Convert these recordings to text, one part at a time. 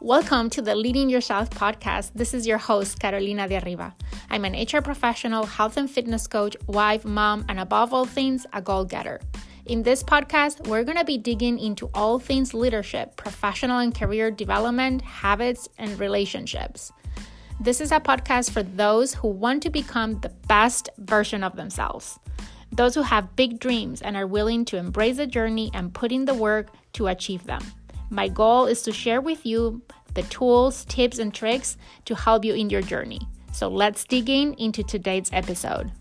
Welcome to the Leading Yourself podcast. This is your host, Carolina de Arriba. I'm an HR professional, health and fitness coach, wife, mom, and above all things, a goal-getter. In this podcast, we're going to be digging into all things leadership, professional and career development, habits, and relationships. This is a podcast for those who want to become the best version of themselves. Those who have big dreams and are willing to embrace the journey and put in the work to achieve them. My goal is to share with you the tools, tips, and tricks to help you in your journey. So let's dig into today's episode.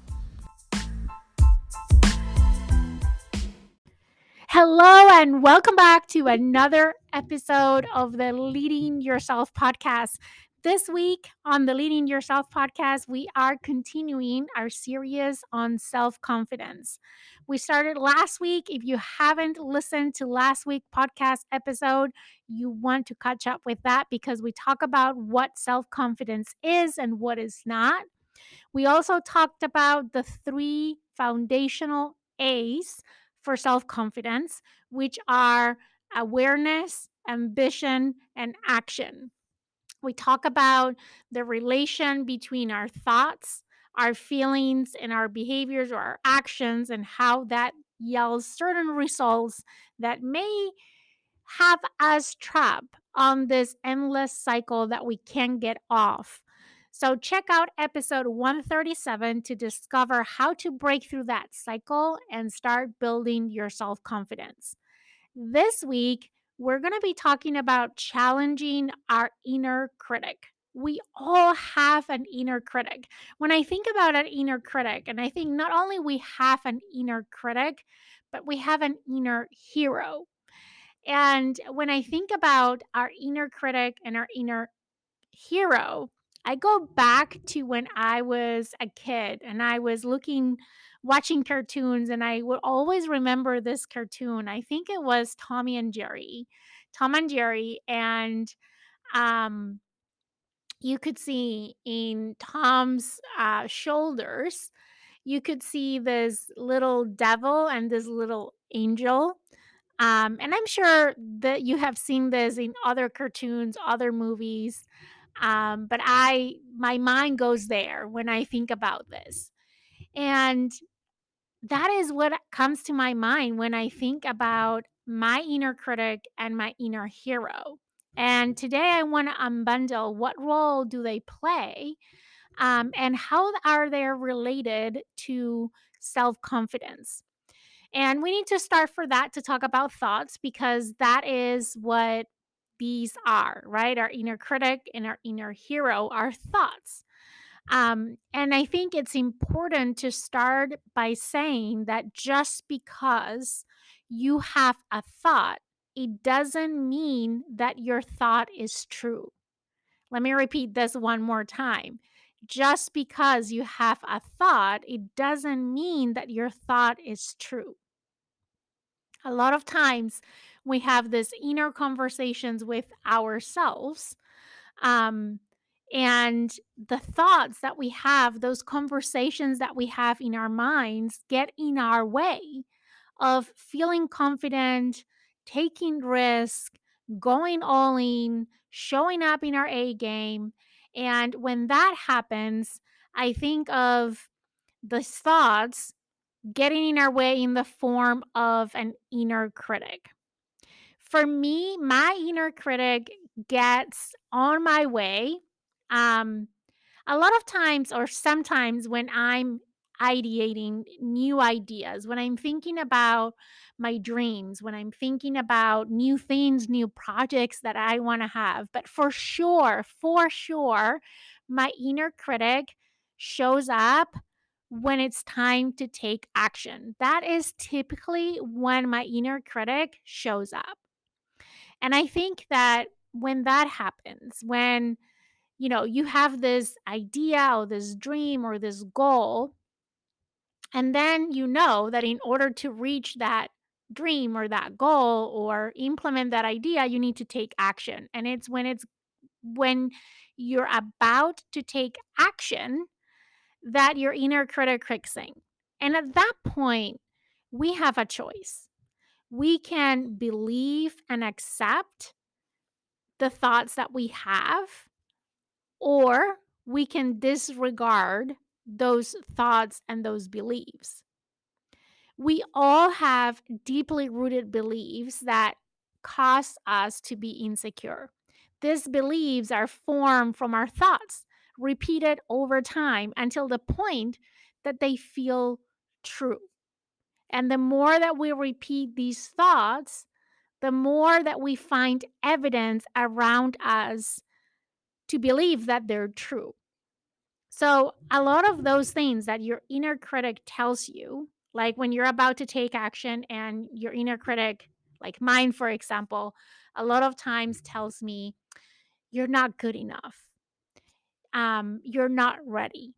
Hello, and welcome back to another episode of the Leading Yourself podcast. This week on the Leading Yourself podcast, we are continuing our series on self-confidence. We started last week. If you haven't listened to last week's podcast episode, you want to catch up with that because we talk about what self-confidence is and what is not. We also talked about the 3 foundational A's for self-confidence, which are awareness, ambition, and action. We talk about the relation between our thoughts, our feelings, and our behaviors or our actions, and how that yields certain results that may have us trapped on this endless cycle that we can't get off. So, check out episode 137 to discover how to break through that cycle and start building your self confidence. This week, we're going to be talking about challenging our inner critic. We all have an inner critic. When I think about an inner critic, and I think not only we have an inner critic, but we have an inner hero. And when I think about our inner critic and our inner hero, I go back to when I was a kid and I was watching cartoons, and I would always remember this cartoon. I think it was Tom and Jerry, and um, you could see in Tom's shoulders, you could see this little devil and this little angel. And I'm sure that you have seen this in other cartoons, other movies. But my mind goes there when I think about this. And that is what comes to my mind when I think about my inner critic and my inner hero. And today I want to unbundle what role do they play, and how are they related to self confidence. And we need to start for that to talk about thoughts because that is what these are, right? Our inner critic and our inner hero are thoughts. And I think it's important to start by saying that just because you have a thought, it doesn't mean that your thought is true. Let me repeat this one more time. Just because you have a thought, it doesn't mean that your thought is true. A lot of times we have this inner conversations with ourselves, um, and the thoughts that we have, those conversations that we have in our minds, get in our way of feeling confident, taking risk, going all in, showing up in our A game. And when that happens, I think of the thoughts getting in our way in the form of an inner critic. For me, my inner critic gets on my way. Um, a lot of times, or sometimes, when I'm ideating new ideas, when I'm thinking about my dreams, when I'm thinking about new things, new projects that I want to have. But for sure, my inner critic shows up when it's time to take action. That is typically when my inner critic shows up. And I think that when that happens, when you have this idea or this dream or this goal, and then you know that in order to reach that dream or that goal or implement that idea, you need to take action. And it's when you're about to take action that your inner critic kicks in. And at that point, we have a choice. We can believe and accept the thoughts that we have, or we can disregard those thoughts and those beliefs. We all have deeply rooted beliefs that cause us to be insecure. These beliefs are formed from our thoughts, repeated over time until the point that they feel true. And the more that we repeat these thoughts, the more that we find evidence around us to believe that they're true. So, a lot of those things that your inner critic tells you, like when you're about to take action and your inner critic, like mine, for example, a lot of times tells me, you're not good enough. You're not ready.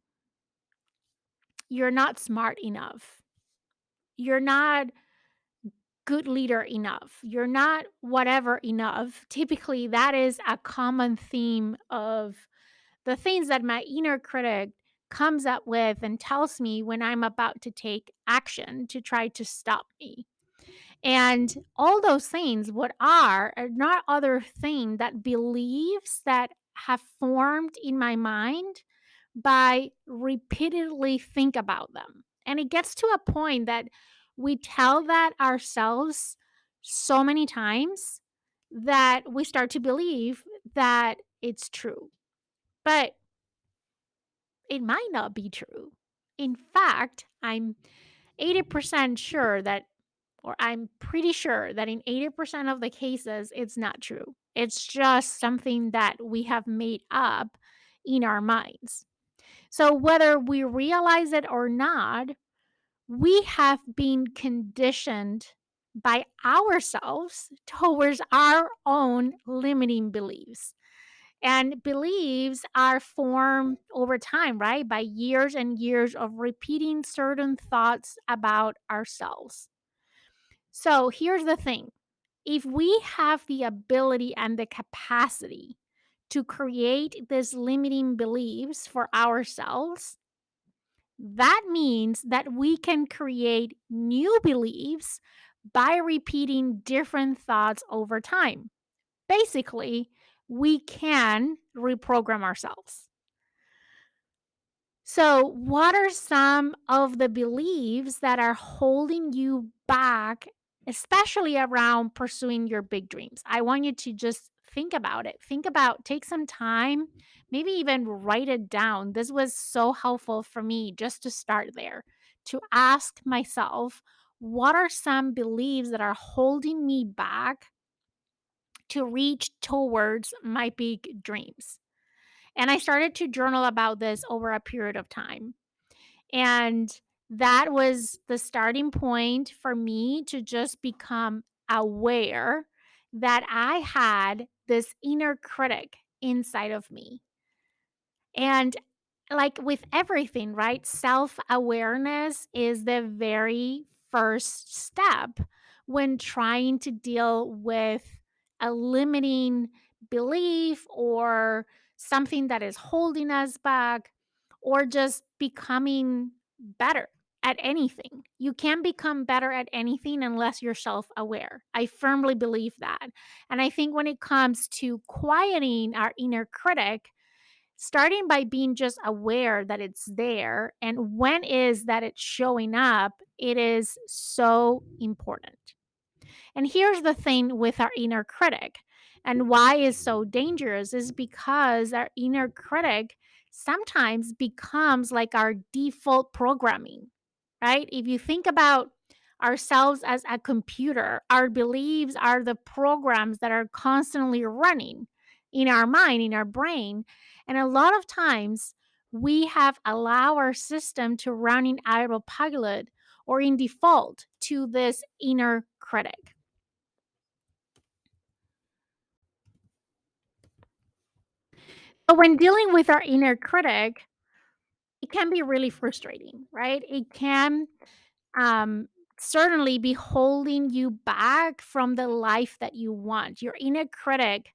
You're not smart enough. You're not good leader enough. You're not whatever enough. Typically, that is a common theme of the things that my inner critic comes up with and tells me when I'm about to take action to try to stop me. And all those things, what are not other thing that beliefs that have formed in my mind by repeatedly think about them. And it gets to a point that we tell that ourselves so many times that we start to believe that it's true. But it might not be true. In fact, I'm 80% sure that, or I'm pretty sure that in 80% of the cases, it's not true. It's just something that we have made up in our minds. So, whether we realize it or not, we have been conditioned by ourselves towards our own limiting beliefs. And beliefs are formed over time, right? By years and years of repeating certain thoughts about ourselves. So here's the thing, if we have the ability and the capacity to create these limiting beliefs for ourselves, that means that we can create new beliefs by repeating different thoughts over time. Basically, we can reprogram ourselves. So, what are some of the beliefs that are holding you back, especially around pursuing your big dreams? I want you to just think about it. Think about, take some time, maybe even write it down. This was so helpful for me just to start there, to ask myself, what are some beliefs that are holding me back to reach towards my big dreams? And I started to journal about this over a period of time. And that was the starting point for me to just become aware that I had this inner critic inside of me. And like with everything, right? Self awareness is the very first step when trying to deal with a limiting belief or something that is holding us back or just becoming better at anything. You can't become better at anything unless you're self aware. I firmly believe that. And I think when it comes to quieting our inner critic, starting by being just aware that it's there and when is that it's showing up, it is so important. And here's the thing with our inner critic and why it's so dangerous is because our inner critic sometimes becomes like our default programming, right? If you think about ourselves as a computer, our beliefs are the programs that are constantly running in our mind, in our brain. And a lot of times we have allowed our system to run in autopilot or in default to this inner critic. But when dealing with our inner critic, it can be really frustrating, right? It can um, certainly be holding you back from the life that you want. Your inner critic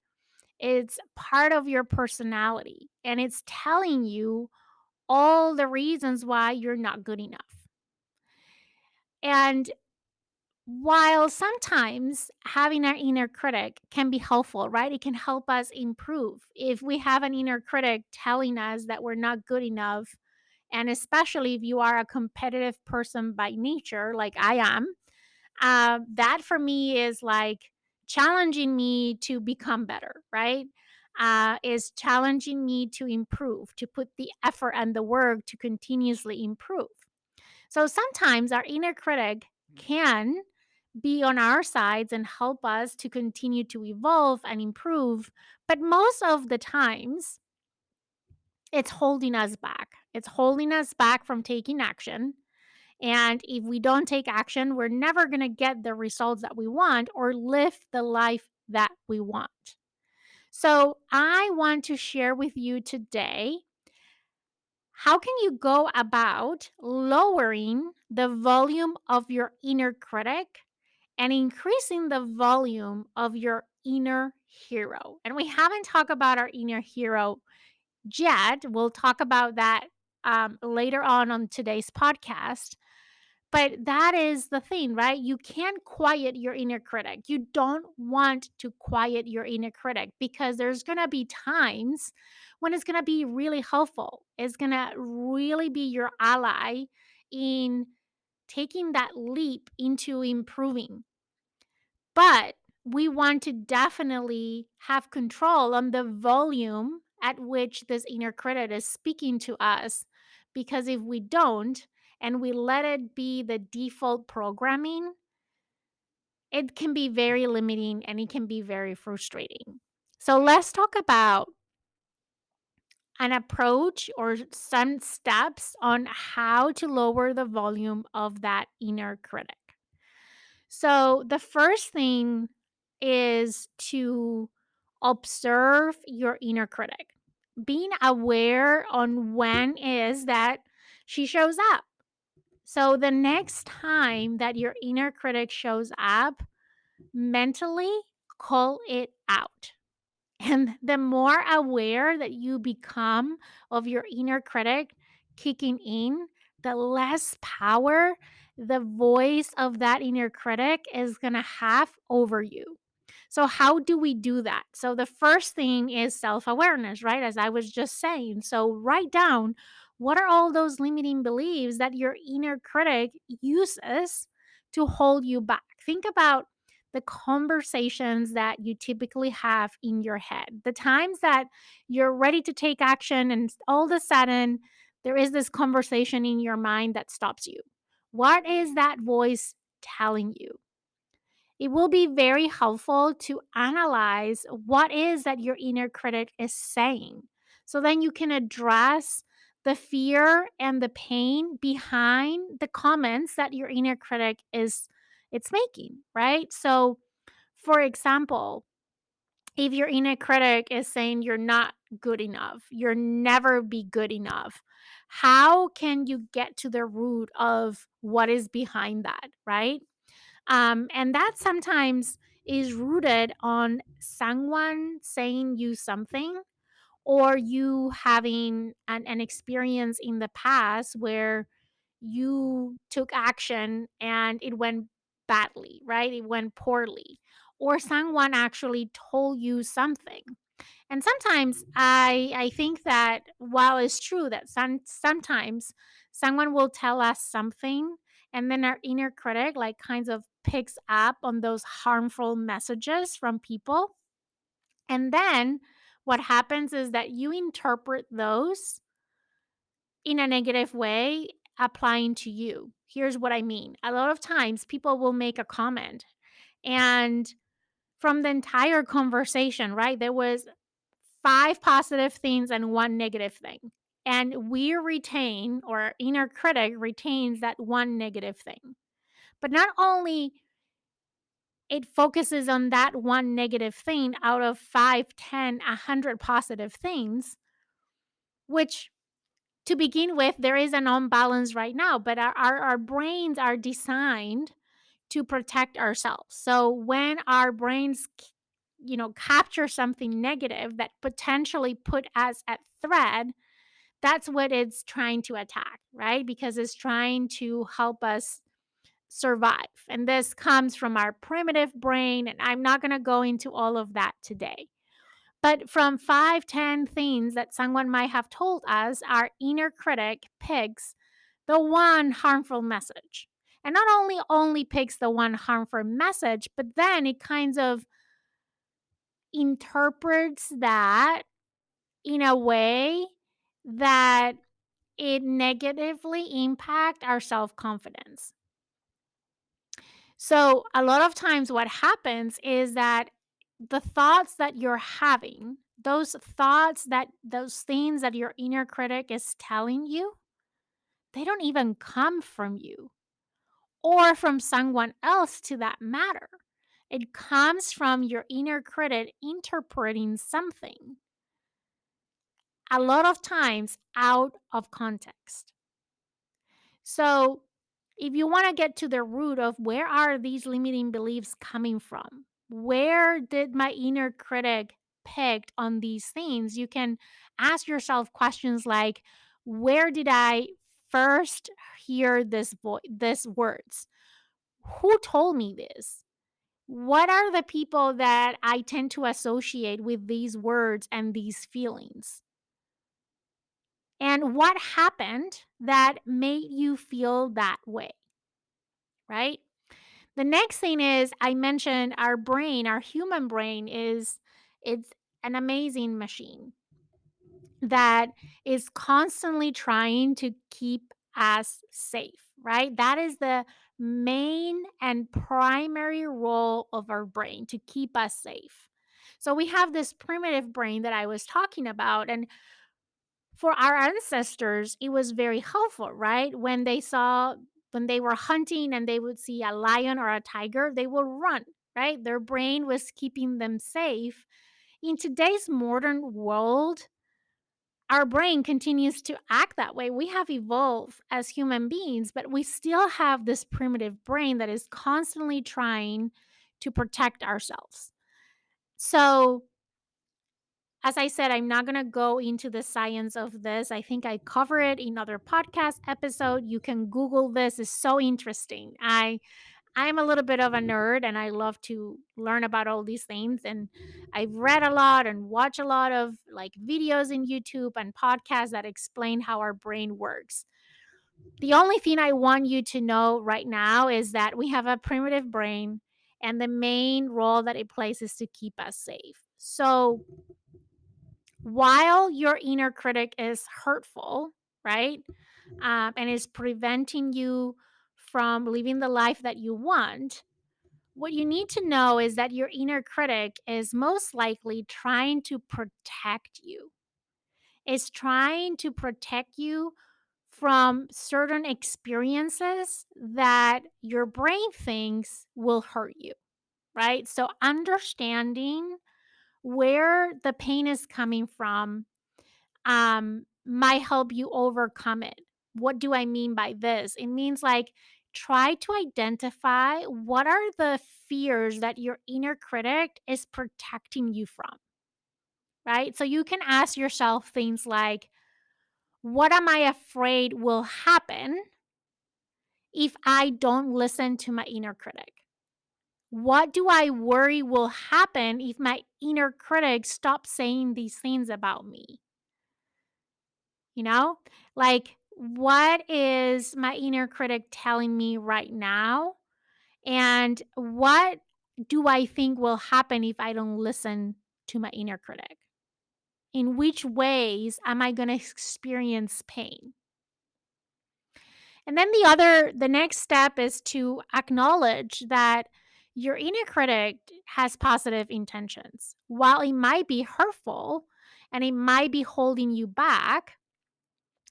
is part of your personality and it's telling you all the reasons why you're not good enough. And While sometimes having our inner critic can be helpful, right? It can help us improve. If we have an inner critic telling us that we're not good enough, and especially if you are a competitive person by nature, like I am, that for me is like challenging me to become better, right? Is challenging me to improve, to put the effort and the work to continuously improve. So sometimes our inner critic can be on our sides and help us to continue to evolve and improve. But most of the times, it's holding us back. It's holding us back from taking action. And if we don't take action, we're never going to get the results that we want or live the life that we want. So, I want to share with you today how can you go about lowering the volume of your inner critic and increasing the volume of your inner hero. And we haven't talked about our inner hero yet. We'll talk about that later on today's podcast. But that is the thing, right? You can't quiet your inner critic. You don't want to quiet your inner critic because there's going to be times when it's going to be really helpful. It's going to really be your ally in taking that leap into improving. But we want to definitely have control on the volume at which this inner critic is speaking to us. Because if we don't, and we let it be the default programming, it can be very limiting and it can be very frustrating. So let's talk about an approach or some steps on how to lower the volume of that inner critic. So the first thing is to observe your inner critic. Being aware on when is that she shows up. So the next time that your inner critic shows up, mentally call it out. And the more aware that you become of your inner critic kicking in, the less power the voice of that inner critic is going to have over you. So, how do we do that? So, the first thing is self awareness, right? As I was just saying. So, write down what are all those limiting beliefs that your inner critic uses to hold you back. Think about the conversations that you typically have in your head, the times that you're ready to take action, and all of a sudden, there is this conversation in your mind that stops you. What is that voice telling you? It will be very helpful to analyze what is that your inner critic is saying. So then you can address the fear and the pain behind the comments that your inner critic is it's making, right? So for example, if your inner critic is saying you're not good enough, you'll never be good enough, how can you get to the root of what is behind that, right? And that sometimes is rooted on someone saying you something or you having an experience in the past where you took action and it went badly, right? It went poorly. Or someone actually told you something. And sometimes I think that while it's true that sometimes someone will tell us something and then our inner critic like kinds of picks up on those harmful messages from people. And then what happens is that you interpret those in a negative way applying to you. Here's what I mean. A lot of times people will make a comment and from the entire conversation, right? There was 5 positive things and 1 negative thing. And we retain, or our inner critic retains that 1 negative thing. But not only it focuses on that 1 negative thing out of 5, 10, 100 positive things, which to begin with, there is an unbalance right now, but our brains are designed to protect ourselves. So when our brains capture something negative that potentially put us at threat, that's what it's trying to attack, right? Because it's trying to help us survive. And this comes from our primitive brain. And I'm not going to go into all of that today. But from 5, 10 things that someone might have told us, our inner critic picks the one harmful message. And not only picks the one harmful message, but then it kind of interprets that in a way that it negatively impact our self-confidence. So, a lot of times what happens is that the thoughts that you're having, those things that your inner critic is telling you, they don't even come from you or from someone else to that matter. It comes from your inner critic interpreting something, a lot of times out of context. So, if you want to get to the root of where are these limiting beliefs coming from, where did my inner critic picked on these things, you can ask yourself questions like, where did I first hear this words? Who told me this? What are the people that I tend to associate with these words and these feelings? And what happened that made you feel that way, right? The next thing is I mentioned our brain, our human brain it's an amazing machine that is constantly trying to keep us safe, right? That is the main and primary role of our brain, to keep us safe. So we have this primitive brain that I was talking about, and for our ancestors it was very helpful, right? When they were hunting and they would see a lion or a tiger, they would run, right? Their brain was keeping them safe. In today's modern world, our brain continues to act that way. We have evolved as human beings, but we still have this primitive brain that is constantly trying to protect ourselves. So, as I said, I'm not going to go into the science of this. I think I cover it in another podcast episode. You can Google this. It's so interesting. I'm a little bit of a nerd and I love to learn about all these things, and I've read a lot and watch a lot of like videos in YouTube and podcasts that explain how our brain works. The only thing I want you to know right now is that we have a primitive brain, and the main role that it plays is to keep us safe. So, while your inner critic is hurtful, right? And is preventing you from living the life that you want, what you need to know is that your inner critic is most likely trying to protect you. Is trying to protect you from certain experiences that your brain thinks will hurt you, right? So understanding where the pain is coming from might help you overcome it. What do I mean by this? It means like try to identify what are the fears that your inner critic is protecting you from, right? So you can ask yourself things like, what am I afraid will happen if I don't listen to my inner critic? What do I worry will happen if my inner critic stops saying these things about me? You know, like what is my inner critic telling me right now? And what do I think will happen if I don't listen to my inner critic? In which ways am I going to experience pain? And then the next step is to acknowledge that your inner critic has positive intentions. While it might be hurtful and it might be holding you back,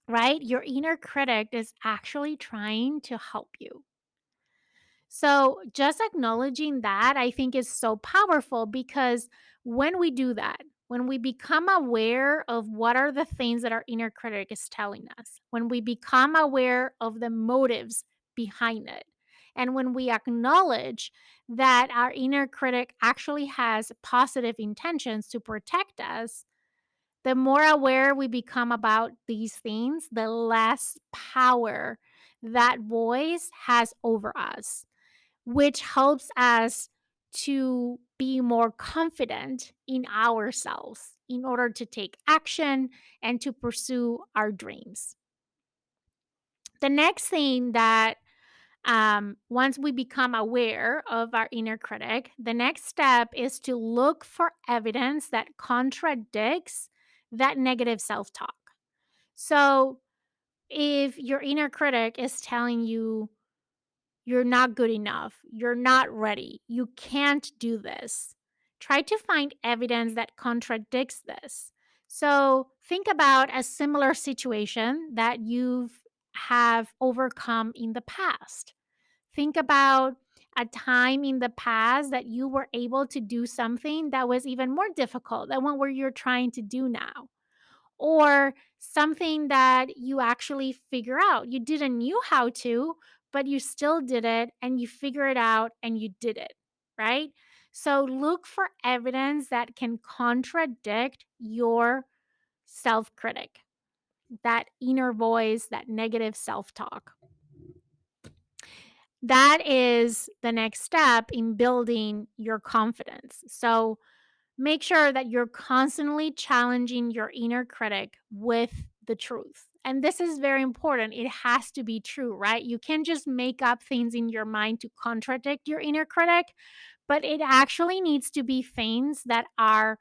right? Your inner critic is actually trying to help you. So, just acknowledging that, I think, is so powerful because when we do that, when we become aware of what are the things that our inner critic is telling us, when we become aware of the motives behind it, and when we acknowledge that our inner critic actually has positive intentions to protect us, the more aware we become about these things, the less power that voice has over us, which helps us to be more confident in ourselves in order to take action and to pursue our dreams. The next thing that once we become aware of our inner critic, the next step is to look for evidence that contradicts that negative self talk. So, if your inner critic is telling you you're not good enough, you're not ready, you can't do this, try to find evidence that contradicts this. So, think about a similar situation that you've have overcome in the past. Think about a time in the past that you were able to do something that was even more difficult than what you're trying to do now, or something that you actually figure out. You didn't knew how to, but you still did it and you figure it out and you did it, right? So look for evidence that can contradict your self-critic, that inner voice, that negative self-talk. That is the next step in building your confidence. So make sure that you're constantly challenging your inner critic with the truth. And this is very important. It has to be true, right? You can't just make up things in your mind to contradict your inner critic, but it actually needs to be things that are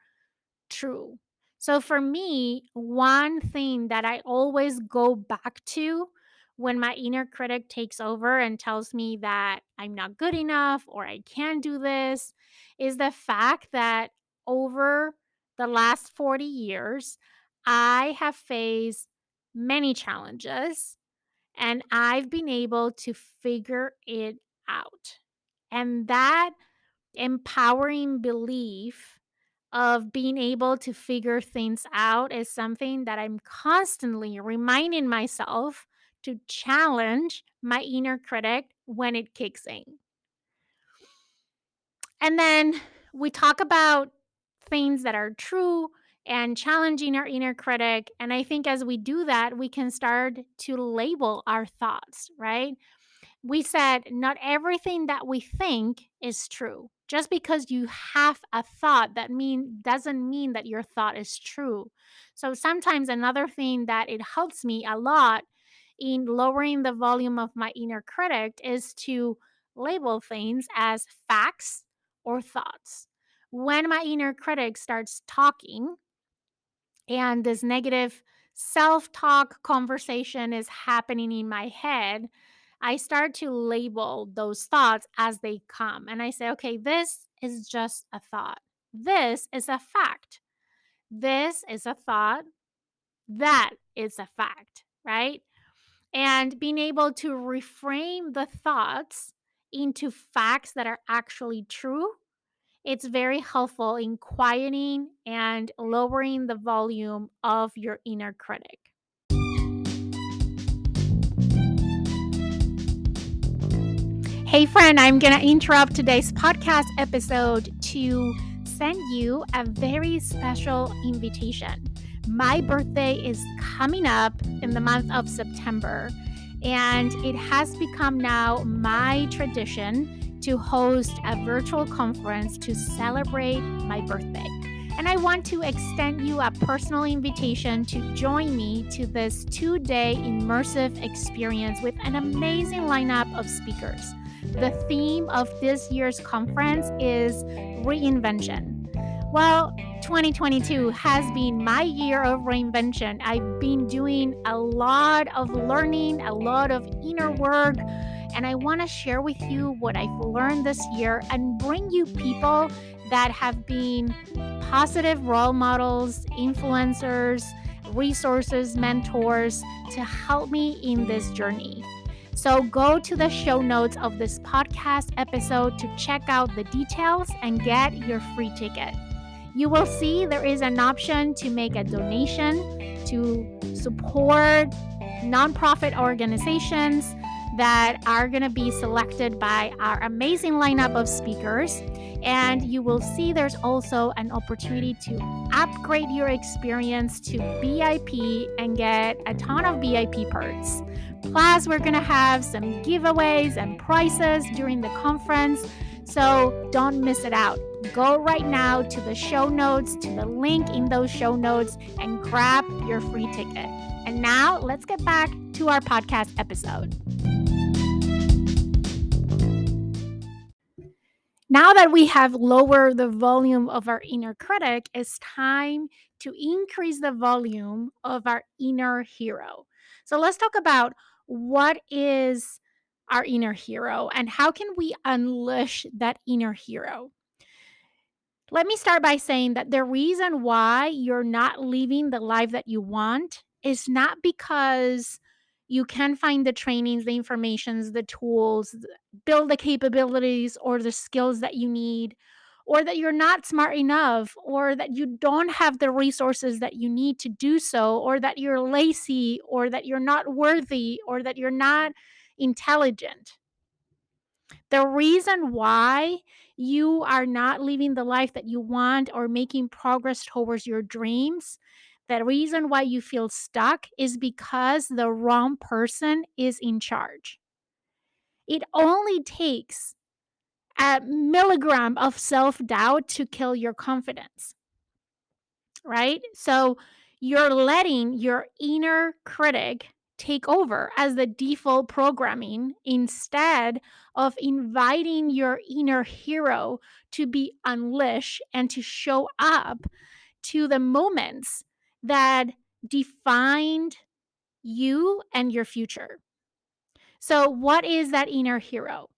true. So for me, one thing that I always go back to when my inner critic takes over and tells me that I'm not good enough or I can't do this is the fact that over the last 40 years, I have faced many challenges and I've been able to figure it out. And that empowering belief of being able to figure things out is something that I'm constantly reminding myself to challenge my inner critic when it kicks in. And then we talk about things that are true and challenging our inner critic. And I think as we do that, we can start to label our thoughts, right? We said not everything that we think is true. Just because you have a thought doesn't mean that your thought is true. So sometimes another thing that it helps me a lot in lowering the volume of my inner critic is to label things as facts or thoughts. When my inner critic starts talking and this negative self-talk conversation is happening in my head, I start to label those thoughts as they come. And I say, okay, this is just a thought. This is a fact. This is a thought. That is a fact, right? And being able to reframe the thoughts into facts that are actually true, it's very helpful in quieting and lowering the volume of your inner critic. Hey, friend, I'm going to interrupt today's podcast episode to send you a very special invitation. My birthday is coming up in the month of September, and it has become now my tradition to host a virtual conference to celebrate my birthday. And I want to extend you a personal invitation to join me to this 2-day immersive experience with an amazing lineup of speakers. The theme of this year's conference is reinvention. Well, 2022 has been my year of reinvention. I've been doing a lot of learning, a lot of inner work, and I want to share with you what I've learned this year and bring you people that have been positive role models, influencers, resources, mentors to help me in this journey. So go to the show notes of this podcast episode to check out the details and get your free ticket. You will see there is an option to make a donation to support nonprofit organizations that are going to be selected by our amazing lineup of speakers. And you will see there's also an opportunity to upgrade your experience to VIP and get a ton of VIP perks. Plus, we're going to have some giveaways and prizes during the conference. So don't miss it out. Go right now to the show notes, to the link in those show notes, and grab your free ticket. And now let's get back to our podcast episode. Now that we have lowered the volume of our inner critic, it's time to increase the volume of our inner hero. So let's talk about what is our inner hero and how can we unleash that inner hero. Let me start by saying that the reason why you're not living the life that you want is not because you can find the trainings, the informations, the tools, build the capabilities or the skills that you need, or that you're not smart enough, or that you don't have the resources that you need to do so, or that you're lazy, or that you're not worthy, or that you're not intelligent. The reason why you are not living the life that you want or making progress towards your dreams, the reason why you feel stuck is because the wrong person is in charge. It only takes a milligram of self doubt to kill your confidence, right? So you're letting your inner critic take over as the default programming instead of inviting your inner hero to be unleashed and to show up to the moments that defined you and your future. So, what is that inner hero?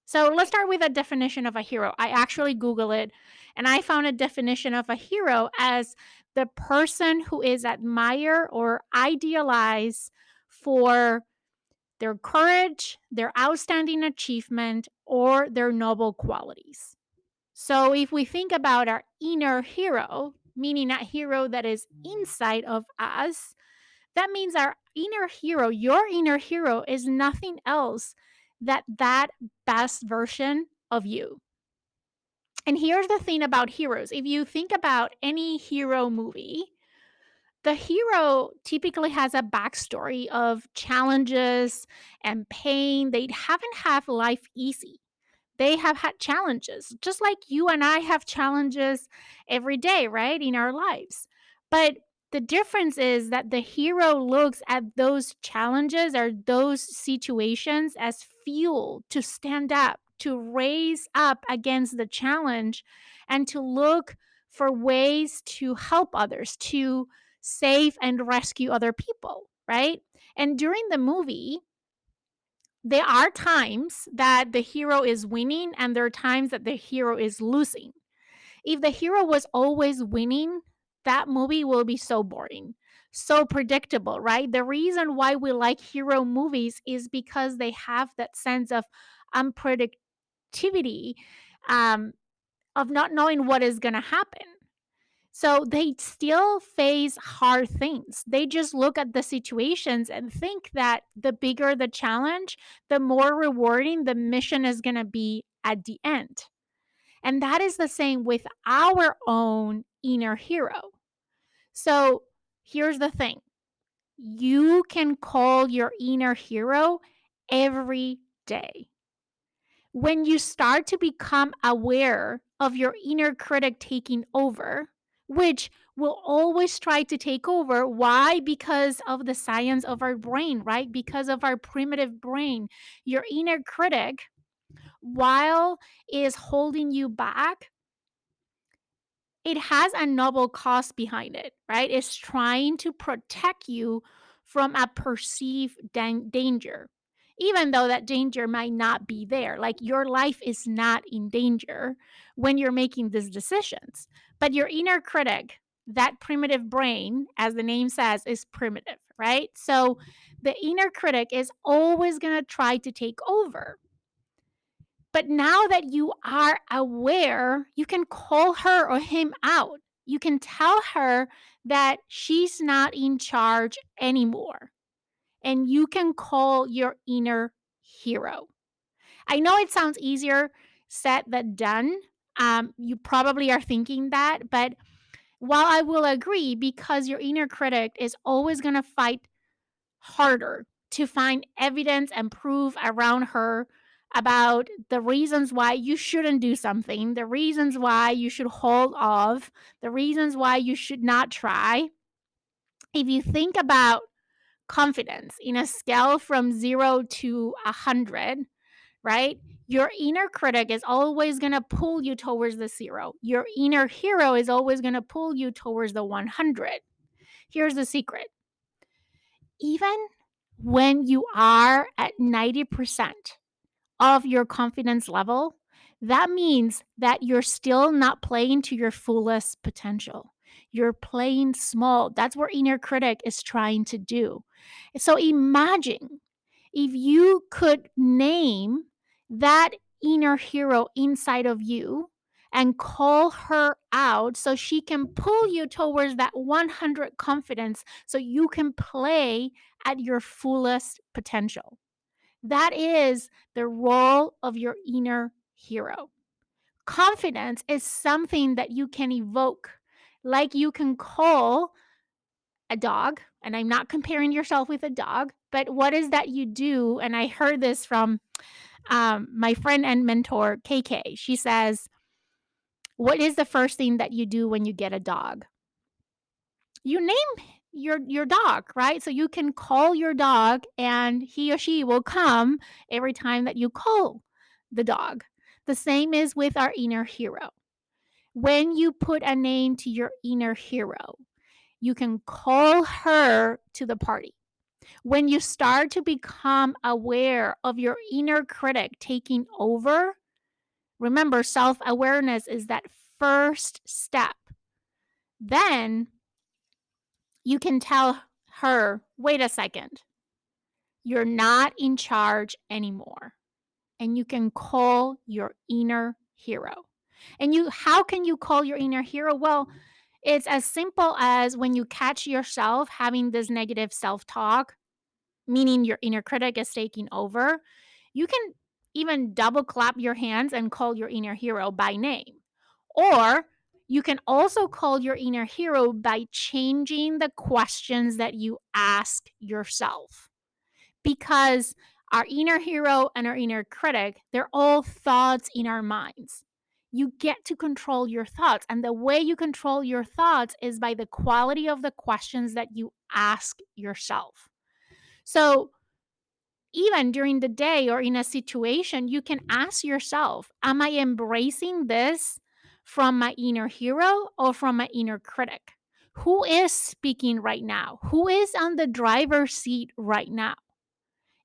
So let's start with a definition of a hero. I actually Googled it and I found a definition of a hero as the person who is admired or idealized for their courage, their outstanding achievement, or their noble qualities. So if we think about our inner hero, meaning a hero that is inside of us, that means our inner hero, your inner hero, is nothing else that best version of you. And here's the thing about heroes. If you think about any hero movie, the hero typically has a backstory of challenges and pain. They haven't had life easy. They have had challenges, just like you and I have challenges every day, right, in our lives. But the difference is that the hero looks at those challenges or those situations as fuel to stand up, to raise up against the challenge, and to look for ways to help others, to save and rescue other people, right? And during the movie, there are times that the hero is winning and there are times that the hero is losing. If the hero was always winning, that movie will be so boring, so predictable, right? The reason why we like hero movies is because they have that sense of unpredictability, um, of not knowing what is going to happen. So they still face hard things. They just look at the situations and think that the bigger the challenge, the more rewarding the mission is going to be at the end. And that is the same with our own inner hero. So here's the thing, you can call your inner hero every day. When you start to become aware of your inner critic taking over, which will always try to take over. Why? Because of the science of our brain, right? Because of our primitive brain. Your inner critic, while is holding you back, it has a noble cause behind it, right? It's trying to protect you from a perceived danger, even though that danger might not be there. Like your life is not in danger when you're making these decisions. But your inner critic, that primitive brain, as the name says, is primitive, right? So the inner critic is always going to try to take over. But now that you are aware, you can call her or him out. You can tell her that she's not in charge anymore. And you can call your inner hero. I know it sounds easier said than done. You probably are thinking that, but while I will agree, because your inner critic is always going to fight harder to find evidence and proof around her about the reasons why you shouldn't do something, the reasons why you should hold off, the reasons why you should not try. If you think about confidence in a scale from 0 to 100, right? Your inner critic is always going to pull you towards the 0. Your inner hero is always going to pull you towards the 100. Here's the secret. Even when you are at 90% of your confidence level, that means that you're still not playing to your fullest potential. You're playing small. That's what inner critic is trying to do. So imagine if you could name that inner hero inside of you and call her out so she can pull you towards that 100 confidence so you can play at your fullest potential. That is the role of your inner hero. Confidence is something that you can evoke, like you can call a dog, and I'm not comparing yourself with a dog, but what is that you do? And I heard this from my friend and mentor, KK. She says, what is the first thing that you do when you get a dog? You name your dog, right? So you can call your dog and he or she will come every time that you call the dog. The same is with our inner hero. When you put a name to your inner hero, you can call her to the party. When you start to become aware of your inner critic taking over, remember, self awareness is that first step. Then you can tell her, wait a second, you're not in charge anymore. And you can call your inner hero. And how can you call your inner hero? Well, it's as simple as when you catch yourself having this negative self talk, meaning your inner critic is taking over, you can even double clap your hands and call your inner hero by name. Or you can also call your inner hero by changing the questions that you ask yourself. Because our inner hero and our inner critic, they're all thoughts in our minds. You get to control your thoughts. And the way you control your thoughts is by the quality of the questions that you ask yourself. So, even during the day or in a situation, you can ask yourself, am I embracing this from my inner hero or from my inner critic? Who is speaking right now? Who is on the driver's seat right now?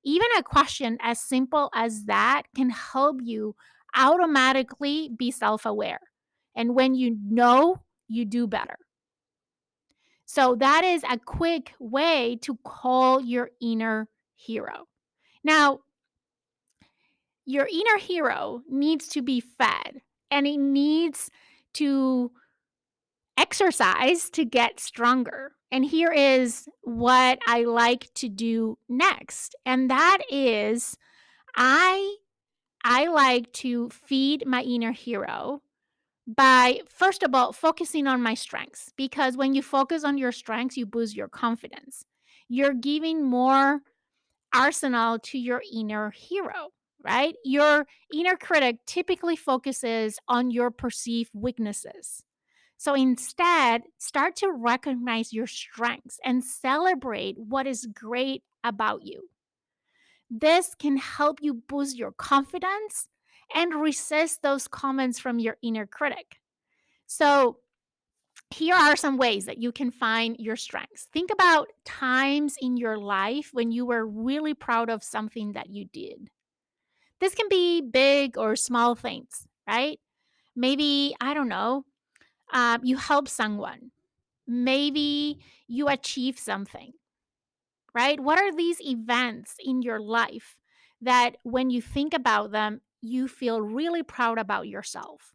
Even a question as simple as that can help you automatically be self aware. And when you know, you do better. So, that is a quick way to call your inner hero. Now, your inner hero needs to be fed and it needs to exercise to get stronger. And here is what I like to do next. And that is I like to feed my inner hero by, first of all, focusing on my strengths, because when you focus on your strengths, you boost your confidence. You're giving more arsenal to your inner hero, right? Your inner critic typically focuses on your perceived weaknesses. So instead, start to recognize your strengths and celebrate what is great about you. This can help you boost your confidence and resist those comments from your inner critic. So, here are some ways that you can find your strengths. Think about times in your life when you were really proud of something that you did. This can be big or small things, right? Maybe, I don't know, you help someone. Maybe you achieve something, right? What are these events in your life that when you think about them, you feel really proud about yourself?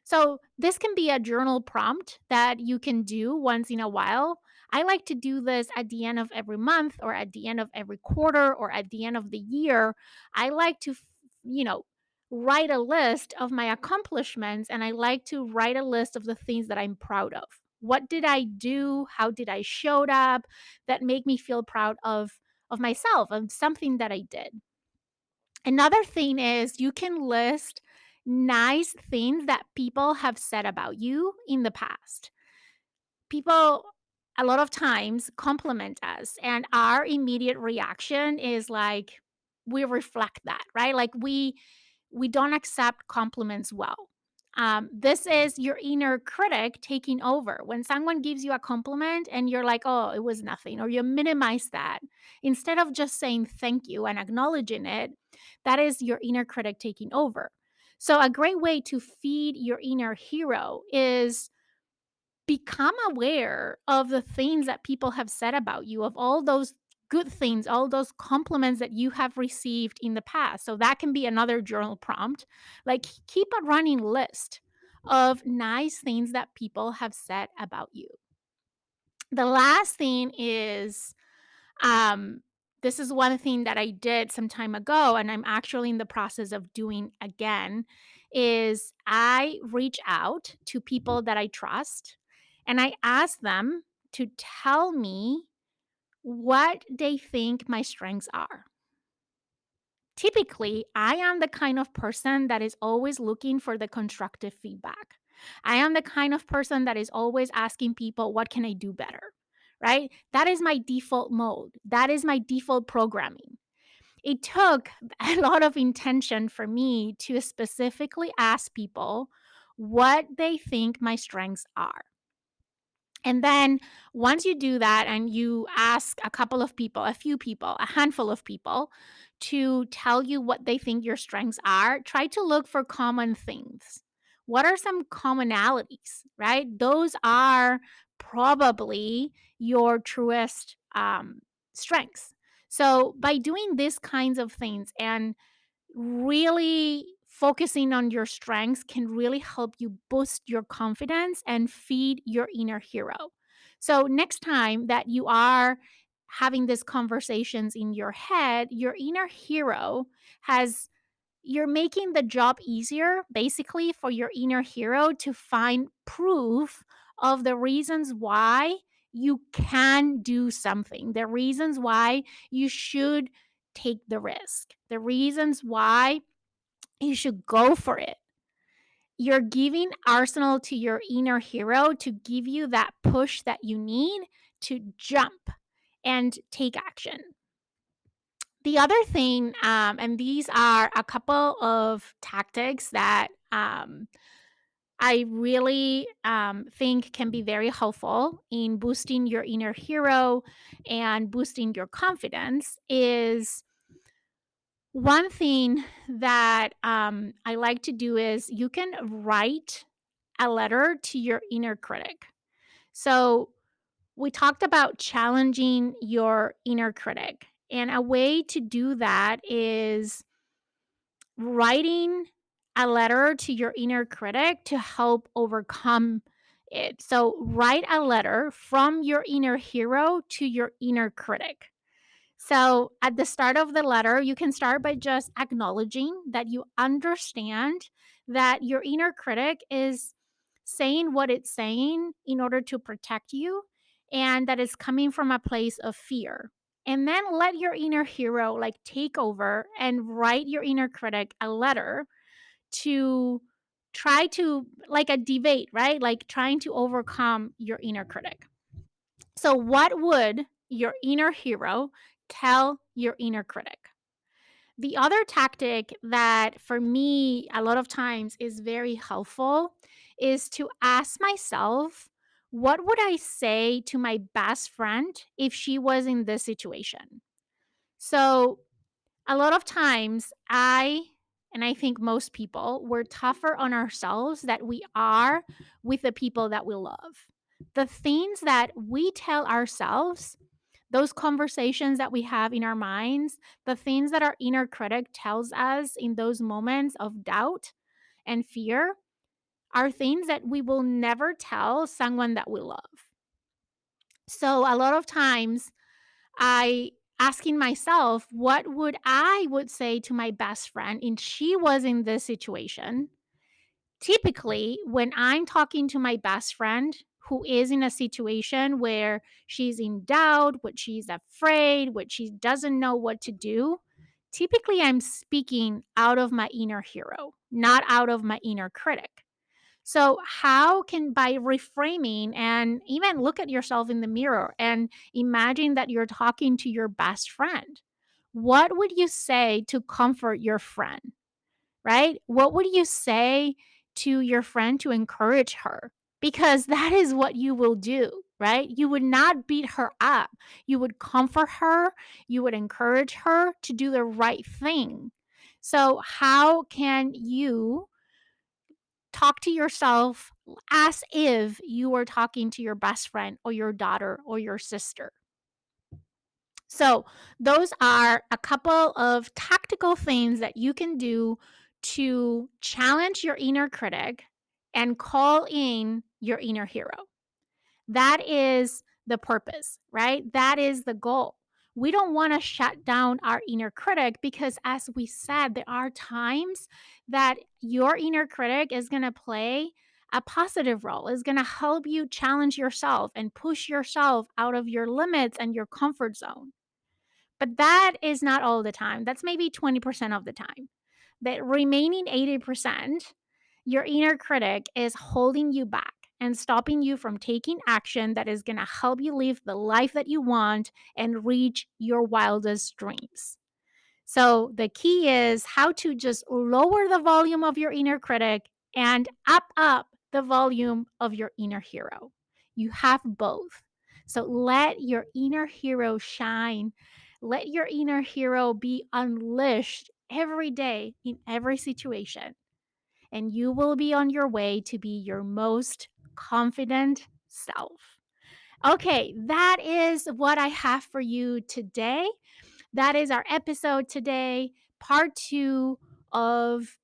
So, this can be a journal prompt that you can do once in a while. I like to do this at the end of every month or at the end of every quarter or at the end of the year. I like to, you know, write a list of my accomplishments, and I like to write a list of the things that I'm proud of. What did I do? How did I showed up that make me feel proud of myself, of something that I did? Another thing is you can list nice things that people have said about you in the past. People a lot of times compliment us, and our immediate reaction is like we reflect that, right? Like we don't accept compliments well. This is your inner critic taking over. When someone gives you a compliment and you're like, oh, it was nothing, or you minimize that, instead of just saying thank you and acknowledging it, that is your inner critic taking over. So, a great way to feed your inner hero is become aware of the things that people have said about you, of all those good things, all those compliments that you have received in the past. So that can be another journal prompt. Like keep a running list of nice things that people have said about you. The last thing is um this is one thing that I did some time ago and I'm actually in the process of doing again is I reach out to people that I trust and I ask them to tell me what they think my strengths are. Typically, I am the kind of person that is always looking for the constructive feedback. I am the kind of person that is always asking people, what can I do better? Right? That is my default mode. That is my default programming. It took a lot of intention for me to specifically ask people what they think my strengths are. And then once you do that and you ask a couple of people, a few people, a handful of people to tell you what they think your strengths are, try to look for common things. What are some commonalities, right? Those are probably your truest strengths. So by doing these kinds of things and really focusing on your strengths can really help you boost your confidence and feed your inner hero. So, next time that you are having these conversations in your head, your inner hero has you're making the job easier basically for your inner hero to find proof of the reasons why you can do something, the reasons why you should take the risk, the reasons why you should go for it. You're giving arsenal to your inner hero to give you that push that you need to jump and take action. The other thing, and these are a couple of tactics that I really think can be very helpful in boosting your inner hero and boosting your confidence, is one thing that I like to do is you can write a letter to your inner critic. So, we talked about challenging your inner critic. And a way to do that is writing a letter to your inner critic to help overcome it. So, write a letter from your inner hero to your inner critic. So, at the start of the letter, you can start by just acknowledging that you understand that your inner critic is saying what it's saying in order to protect you and that it's coming from a place of fear. And then let your inner hero like take over and write your inner critic a letter to try to like a debate, right? Like trying to overcome your inner critic. So, what would your inner hero tell your inner critic? The other tactic that for me, a lot of times is very helpful is to ask myself, what would I say to my best friend if she was in this situation? So, a lot of times and I think most people, we're tougher on ourselves that we are with the people that we love. The things that we tell ourselves, those conversations that we have in our minds, the things that our inner critic tells us in those moments of doubt and fear are things that we will never tell someone that we love. So a lot of times I asking myself, what would say to my best friend if she was in this situation? Typically, when I'm talking to my best friend who is in a situation where she's in doubt, what she's afraid, what she doesn't know what to do, typically I'm speaking out of my inner hero, not out of my inner critic. So, how can by reframing and even look at yourself in the mirror and imagine that you're talking to your best friend? What would you say to comfort your friend? Right? What would you say to your friend to encourage her? Because that is what you will do, right? You would not beat her up. You would comfort her, you would encourage her to do the right thing. So, how can you talk to yourself as if you were talking to your best friend or your daughter or your sister? So, those are a couple of tactical things that you can do to challenge your inner critic and call in your inner hero. That is the purpose, right? That is the goal. We don't want to shut down our inner critic because, as we said, there are times that your inner critic is going to play a positive role, is going to help you challenge yourself and push yourself out of your limits and your comfort zone. But that is not all the time. That's maybe 20% of the time. The remaining 80%, your inner critic is holding you back and stopping you from taking action that is going to help you live the life that you want and reach your wildest dreams. So the key is how to just lower the volume of your inner critic and up the volume of your inner hero. You have both. So let your inner hero shine. Let your inner hero be unleashed every day in every situation, and you will be on your way to be your most confident self. Okay, that is what I have for you today. That is our episode today, part two of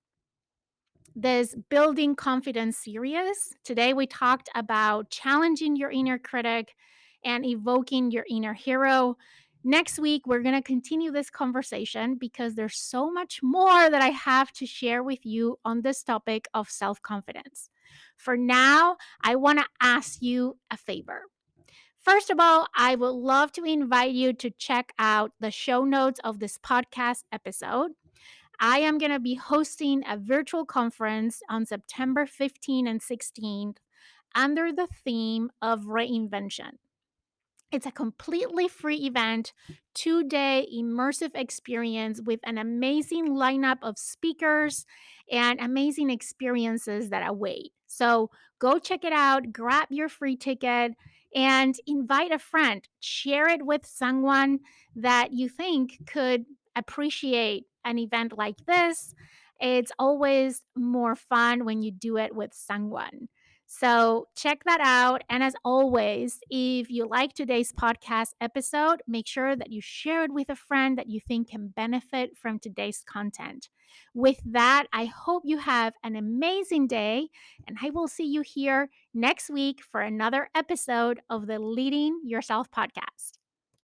this Building Confidence series. Today, we talked about challenging your inner critic and evoking your inner hero. Next week, we're going to continue this conversation because there's so much more that I have to share with you on this topic of self confidence. For now, I want to ask you a favor. First of all, I would love to invite you to check out the show notes of this podcast episode. I am going to be hosting a virtual conference on September 15 and 16th under the theme of reinvention. It's a completely free event, 2-day immersive experience with an amazing lineup of speakers and amazing experiences that await. So go check it out, grab your free ticket, and invite a friend. Share it with someone that you think could appreciate an event like this. It's always more fun when you do it with someone. So check that out. And as always, if you like today's podcast episode, make sure that you share it with a friend that you think can benefit from today's content. With that, I hope you have an amazing day, and I will see you here next week for another episode of the Leading Yourself podcast.